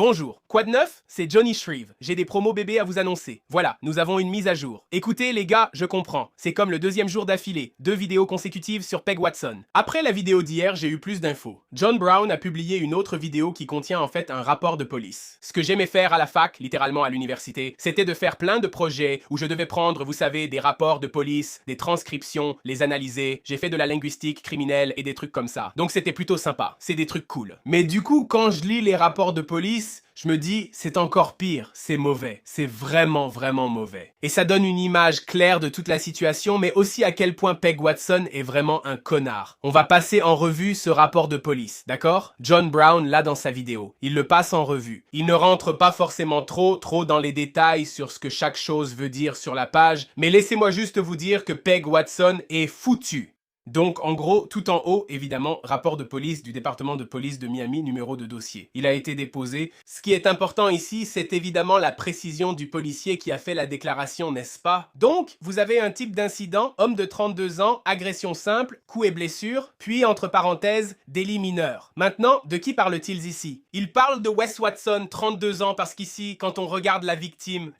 Bonjour, quoi de neuf? C'est Johnny Shreve. J'ai des promos bébés à vous annoncer. Voilà, nous avons une mise à jour. Écoutez les gars, je comprends. C'est comme le deuxième jour d'affilée, 2 vidéos consécutives sur Peg Watson. Après la vidéo d'hier, j'ai eu plus d'infos. John Brown a publié une autre vidéo qui contient en fait un rapport de police. Ce que j'aimais faire à la fac, littéralement à l'université, c'était de faire plein de projets où je devais prendre, vous savez, des rapports de police, des transcriptions, les analyser. J'ai fait de la linguistique criminelle et des trucs comme ça. Donc c'était plutôt sympa. C'est des trucs cool. Mais du coup, quand je lis les rapports de police, je me dis, c'est encore pire, c'est mauvais, c'est vraiment mauvais. Et ça donne une image claire de toute la situation, mais aussi à quel point Peg Watson est vraiment un connard. On va passer en revue ce rapport de police, d'accord? John Brown l'a dans sa vidéo, il le passe en revue. Il ne rentre pas forcément trop dans les détails sur ce que chaque chose veut dire sur la page, mais laissez-moi juste vous dire que Peg Watson est foutu. Donc, en gros, tout en haut, évidemment, rapport de police du département de police de Miami, numéro de dossier. Il a été déposé. Ce qui est important ici, c'est évidemment la précision du policier qui a fait la déclaration, n'est-ce pas? Donc, vous avez un type d'incident, homme de 32 ans, agression simple, coups et blessures, puis, entre parenthèses, délit mineur. Maintenant, de qui parle-t-il ici? Il parle de Wes Watson, 32 ans, parce qu'ici, quand on regarde la victime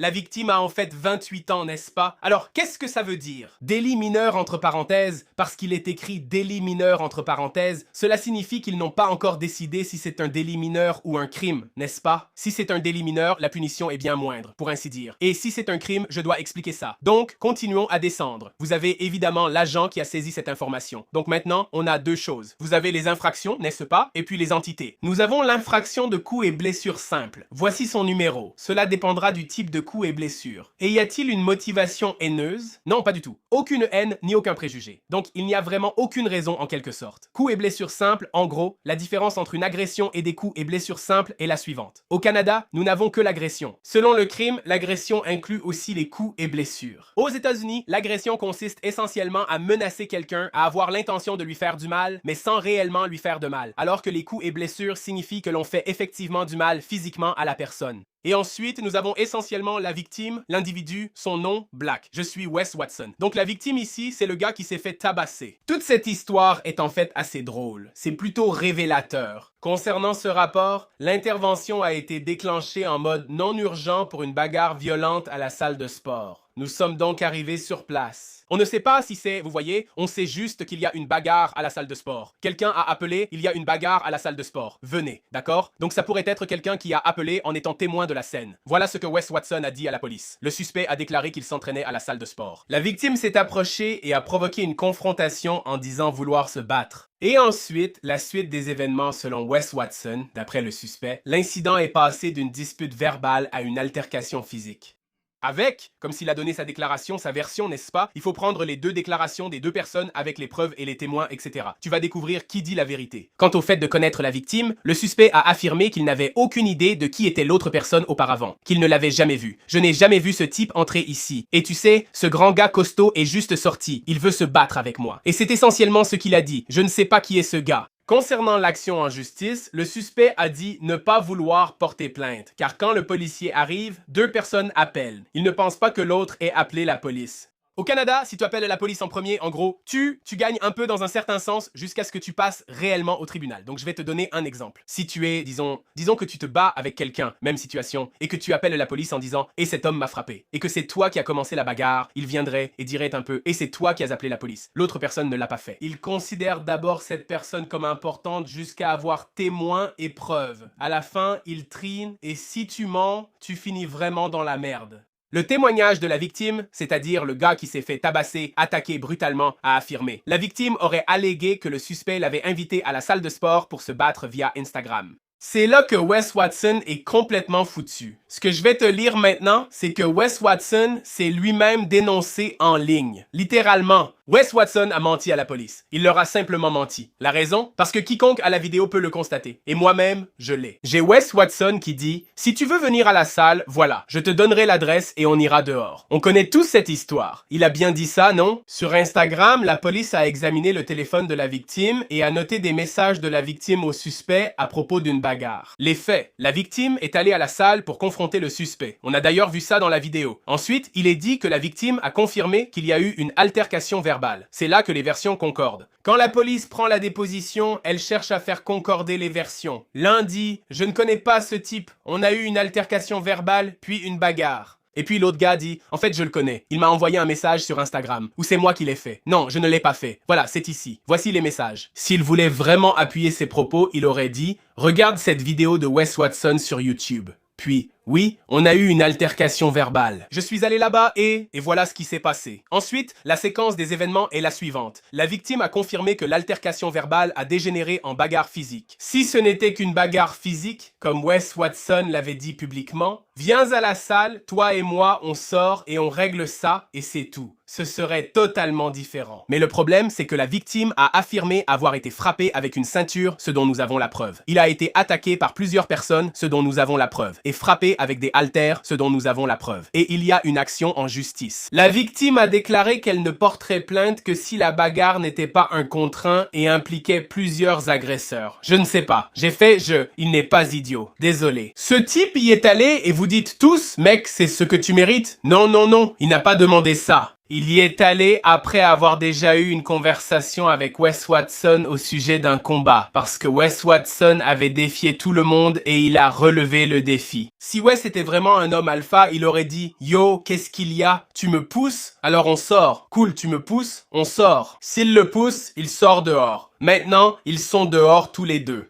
a en fait 28 ans, n'est-ce pas? Alors, qu'est-ce que ça veut dire? Délit mineur, entre parenthèses, parce qu'il est écrit délit mineur entre parenthèses, cela signifie qu'ils n'ont pas encore décidé si c'est un délit mineur ou un crime, n'est-ce pas? Si c'est un délit mineur, la punition est bien moindre, pour ainsi dire. Et si c'est un crime, je dois expliquer ça. Donc, continuons à descendre. Vous avez évidemment l'agent qui a saisi cette information. Donc maintenant, on a deux choses. Vous avez les infractions, n'est-ce pas? Et puis les entités. Nous avons l'infraction de coups et blessures simples. Voici son numéro. Cela dépendra du type de coups et blessures. Et y a-t-il une motivation haineuse? Non, pas du tout. Aucune haine ni aucun préjugé. Donc, il n'y a vraiment aucune raison en quelque sorte. Coups et blessures simples, en gros, la différence entre une agression et des coups et blessures simples est la suivante. Au Canada, nous n'avons que l'agression. Selon le crime, l'agression inclut aussi les coups et blessures. Aux États-Unis, l'agression consiste essentiellement à menacer quelqu'un, à avoir l'intention de lui faire du mal, mais sans réellement lui faire de mal, alors que les coups et blessures signifient que l'on fait effectivement du mal physiquement à la personne. Et ensuite, nous avons essentiellement la victime, l'individu, son nom, Black. Je suis Wes Watson. Donc la victime ici, c'est le gars qui s'est fait tabasser. Toute cette histoire est en fait assez drôle. C'est plutôt révélateur. Concernant ce rapport, l'intervention a été déclenchée en mode non urgent pour une bagarre violente à la salle de sport. Nous sommes donc arrivés sur place. On ne sait pas si c'est, vous voyez, on sait juste qu'il y a une bagarre à la salle de sport. Quelqu'un a appelé, il y a une bagarre à la salle de sport. Venez, d'accord? Donc ça pourrait être quelqu'un qui a appelé en étant témoin de la scène. Voilà ce que Wes Watson a dit à la police. Le suspect a déclaré qu'il s'entraînait à la salle de sport. La victime s'est approchée et a provoqué une confrontation en disant vouloir se battre. Et ensuite, la suite des événements selon Wes Watson, d'après le suspect, l'incident est passé d'une dispute verbale à une altercation physique. Avec, comme s'il a donné sa déclaration, sa version, n'est-ce pas? Il faut prendre les deux déclarations des deux personnes avec les preuves et les témoins, etc. Tu vas découvrir qui dit la vérité. Quant au fait de connaître la victime, le suspect a affirmé qu'il n'avait aucune idée de qui était l'autre personne auparavant, qu'il ne l'avait jamais vu. Je n'ai jamais vu ce type entrer ici. Et tu sais, ce grand gars costaud est juste sorti. Il veut se battre avec moi. Et c'est essentiellement ce qu'il a dit. Je ne sais pas qui est ce gars. Concernant l'action en justice, le suspect a dit ne pas vouloir porter plainte, car quand le policier arrive, deux personnes appellent. Il ne pense pas que l'autre ait appelé la police. Au Canada, si tu appelles la police en premier, en gros, tu gagnes un peu dans un certain sens jusqu'à ce que tu passes réellement au tribunal. Donc je vais te donner un exemple. Si tu es, disons que tu te bats avec quelqu'un, même situation, et que tu appelles la police en disant « Et cet homme m'a frappé », et que c'est toi qui as commencé la bagarre, il viendrait et dirait un peu « Et c'est toi qui as appelé la police ». L'autre personne ne l'a pas fait. Il considère d'abord cette personne comme importante jusqu'à avoir témoin et preuve. À la fin, il trine, et si tu mens, tu finis vraiment dans la merde. Le témoignage de la victime, c'est-à-dire le gars qui s'est fait tabasser, attaquer brutalement, a affirmé. La victime aurait allégué que le suspect l'avait invité à la salle de sport pour se battre via Instagram. C'est là que Wes Watson est complètement foutu. Ce que je vais te lire maintenant, c'est que Wes Watson s'est lui-même dénoncé en ligne. Littéralement, Wes Watson a menti à la police. Il leur a simplement menti. La raison? Parce que quiconque à la vidéo peut le constater. Et moi-même, je l'ai. J'ai Wes Watson qui dit « Si tu veux venir à la salle, voilà, je te donnerai l'adresse et on ira dehors. » On connaît tous cette histoire. Il a bien dit ça, non? Sur Instagram, la police a examiné le téléphone de la victime et a noté des messages de la victime au suspect à propos d'une bagarre bagarre. Les faits. La victime est allée à la salle pour confronter le suspect. On a d'ailleurs vu ça dans la vidéo. Ensuite, il est dit que la victime a confirmé qu'il y a eu une altercation verbale. C'est là que les versions concordent. Quand la police prend la déposition, elle cherche à faire concorder les versions. L'un dit « Je ne connais pas ce type. On a eu une altercation verbale, puis une bagarre. » Et puis l'autre gars dit « En fait, je le connais. Il m'a envoyé un message sur Instagram. Ou c'est moi qui l'ai fait. Non, je ne l'ai pas fait. Voilà, c'est ici. Voici les messages. » S'il voulait vraiment appuyer ses propos, il aurait dit « Regarde cette vidéo de Wes Watson sur YouTube. » Puis, oui, on a eu une altercation verbale. Je suis allé là-bas et voilà ce qui s'est passé. Ensuite, la séquence des événements est la suivante. La victime a confirmé que l'altercation verbale a dégénéré en bagarre physique. Si ce n'était qu'une bagarre physique, comme Wes Watson l'avait dit publiquement, viens à la salle, toi et moi, on sort et on règle ça et c'est tout. Ce serait totalement différent. Mais le problème, c'est que la victime a affirmé avoir été frappée avec une ceinture, ce dont nous avons la preuve. Il a été attaqué par plusieurs personnes, ce dont nous avons la preuve. Et frappé avec des haltères, ce dont nous avons la preuve. Et il y a une action en justice. La victime a déclaré qu'elle ne porterait plainte que si la bagarre n'était pas un contre un et impliquait plusieurs agresseurs. Je ne sais pas. J'ai fait il n'est pas idiot. Désolé. Ce type y est allé et vous dites tous, mec, c'est ce que tu mérites. Non, non, non. Il n'a pas demandé ça. Il y est allé après avoir déjà eu une conversation avec Wes Watson au sujet d'un combat, parce que Wes Watson avait défié tout le monde et il a relevé le défi. Si Wes était vraiment un homme alpha, il aurait dit « Yo, qu'est-ce qu'il y a? Tu me pousses? Alors on sort. Cool, tu me pousses? On sort. » S'il le pousse, il sort dehors. Maintenant, ils sont dehors tous les deux.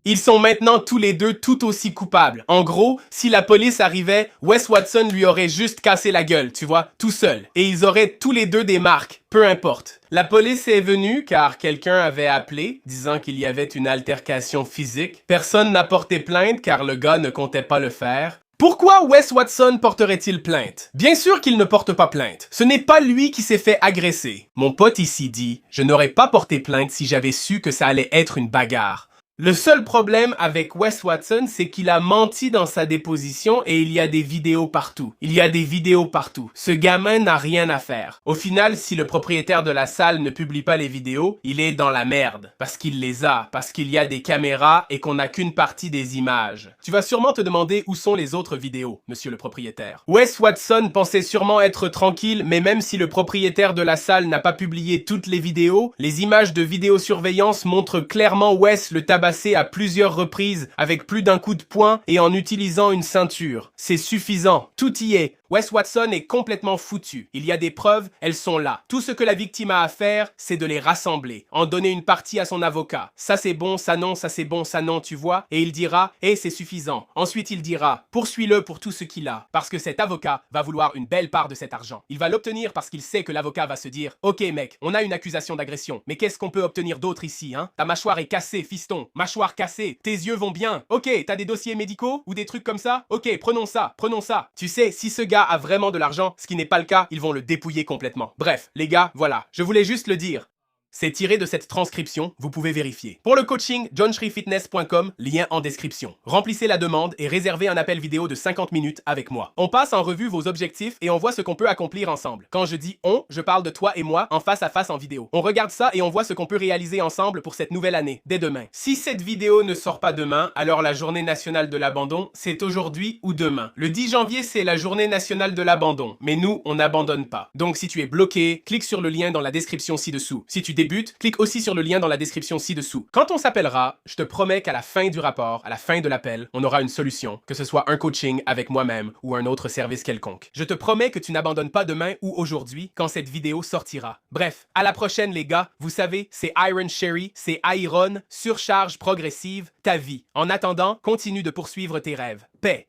Ils sont maintenant tous les deux tout aussi coupables. En gros, si la police arrivait, Wes Watson lui aurait juste cassé la gueule, tu vois, tout seul. Et ils auraient tous les deux des marques, peu importe. La police est venue car quelqu'un avait appelé, disant qu'il y avait une altercation physique. Personne n'a porté plainte car le gars ne comptait pas le faire. Pourquoi Wes Watson porterait-il plainte? Bien sûr qu'il ne porte pas plainte. Ce n'est pas lui qui s'est fait agresser. Mon pote ici dit « Je n'aurais pas porté plainte si j'avais su que ça allait être une bagarre. » Le seul problème avec Wes Watson, c'est qu'il a menti dans sa déposition et il y a des vidéos partout. Il y a des vidéos partout. Ce gamin n'a rien à faire. Au final, si le propriétaire de la salle ne publie pas les vidéos, il est dans la merde. Parce qu'il les a, parce qu'il y a des caméras et qu'on n'a qu'une partie des images. Tu vas sûrement te demander où sont les autres vidéos, monsieur le propriétaire. Wes Watson pensait sûrement être tranquille, mais même si le propriétaire de la salle n'a pas publié toutes les vidéos, les images de vidéosurveillance montrent clairement Wes le tabasser à plusieurs reprises avec plus d'un coup de poing et en utilisant une ceinture. C'est suffisant. Tout y est. Wes Watson est complètement foutu. Il y a des preuves, elles sont là. Tout ce que la victime a à faire, c'est de les rassembler, en donner une partie à son avocat. Ça c'est bon, ça non, ça c'est bon, ça non, tu vois. Et il dira, c'est suffisant. Ensuite il dira, poursuis-le pour tout ce qu'il a. Parce que cet avocat va vouloir une belle part de cet argent. Il va l'obtenir parce qu'il sait que l'avocat va se dire, ok mec, on a une accusation d'agression, mais qu'est-ce qu'on peut obtenir d'autre ici, hein? Ta mâchoire est cassée, fiston. Mâchoire cassée, tes yeux vont bien. Ok, t'as des dossiers médicaux ou des trucs comme ça? Ok, prenons ça, prenons ça. Tu sais, si ce gars a vraiment de l'argent, ce qui n'est pas le cas, ils vont le dépouiller complètement. Bref, les gars, voilà, je voulais juste le dire. C'est tiré de cette transcription, vous pouvez vérifier. Pour le coaching, johnshreefitness.com, lien en description. Remplissez la demande et réservez un appel vidéo de 50 minutes avec moi. On passe en revue vos objectifs et on voit ce qu'on peut accomplir ensemble. Quand je dis on, je parle de toi et moi en face à face en vidéo. On regarde ça et on voit ce qu'on peut réaliser ensemble pour cette nouvelle année, dès demain. Si cette vidéo ne sort pas demain, alors la journée nationale de l'abandon, c'est aujourd'hui ou demain. Le 10 janvier, c'est la journée nationale de l'abandon. Mais nous, on n'abandonne pas. Donc si tu es bloqué, clique sur le lien dans la description ci-dessous. Si tu débutes, clique aussi sur le lien dans la description ci-dessous. Quand on s'appellera, je te promets qu'à la fin du rapport, à la fin de l'appel, on aura une solution, que ce soit un coaching avec moi-même ou un autre service quelconque. Je te promets que tu n'abandonnes pas demain ou aujourd'hui quand cette vidéo sortira. Bref, à la prochaine les gars. Vous savez, c'est Iron Sherry, c'est Iron, surcharge progressive, ta vie. En attendant, continue de poursuivre tes rêves. Paix.